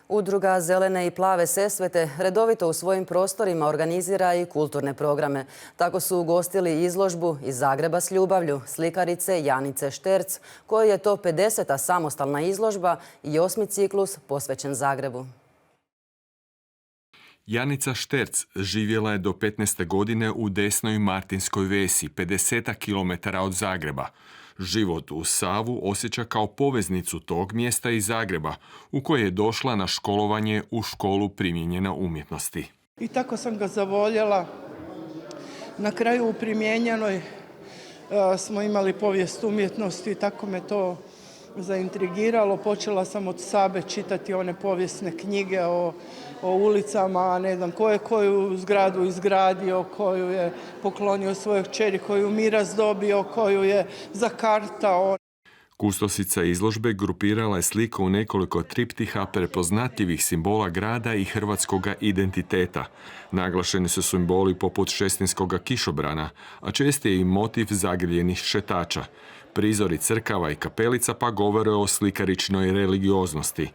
Udruga Zelene i plave Sesvete redovito u svojim prostorima organizira i kulturne programe. Tako su ugostili izložbu Iz Zagreba s ljubavlju slikarice Janice Šterc, koja je to 50. samostalna izložba i 8. ciklus posvećen Zagrebu. Janica Šterc živjela je do 15. godine u Desnoj Martinskoj Vesi, 50 km od Zagreba. Život uz Savu osjeća kao poveznicu tog mjesta i Zagreba, u koje je došla na školovanje u školu primijenjene umjetnosti. I tako sam ga zavoljela. Na kraju u primijenjenoj smo imali povijest umjetnosti i tako me to zaintrigiralo. Počela sam od Sabe čitati one povijesne knjige o ulicama, ne znam ko je koju zgradu izgradio, koju je poklonio svojoj kćeri, koju mi razdobio, koju je zakartao. Kustosica izložbe grupirala je sliku u nekoliko triptiha prepoznatljivih simbola grada i hrvatskoga identiteta. Naglašeni su simboli poput šestinskoga kišobrana, a čest je i motiv zagrljenih šetača. Prizori crkava i kapelica pa govore o slikaričnoj religioznosti.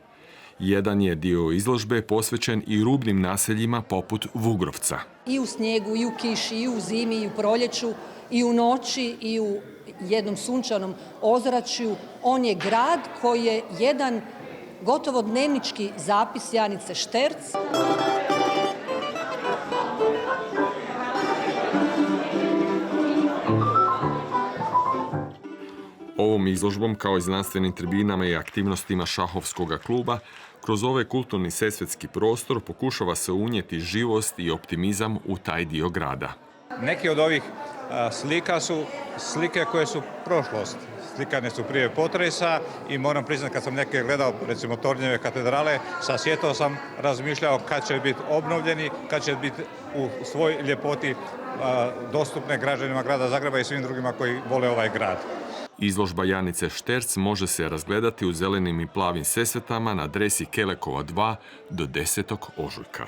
Jedan je dio izložbe posvećen i rubnim naseljima poput Vugrovca. I u snijegu, i u kiši, i u zimi, i u proljeću, i u noći, i u jednom sunčanom ozračju. On je grad koji je jedan gotovo dnevnički zapis Janice Šterc. Ovom izložbom, kao i znanstvenim tribinama i aktivnostima šahovskog kluba, kroz ovaj kulturni sesvetski prostor pokušava se unijeti živost i optimizam u taj dio grada. Neki od ovih slika su slike koje su prošlost. Slikane su prije potresa i moram priznati kad sam neke gledao, recimo Tornjeve katedrale, sa sjetom sam razmišljao kad će biti obnovljeni, kad će biti u svoj ljepoti dostupne građanima grada Zagreba i svim drugima koji vole ovaj grad. Izložba Janice Šterc može se razgledati u zelenim i plavim Sesvetama na adresi Kelekova 2 do 10. ožujka.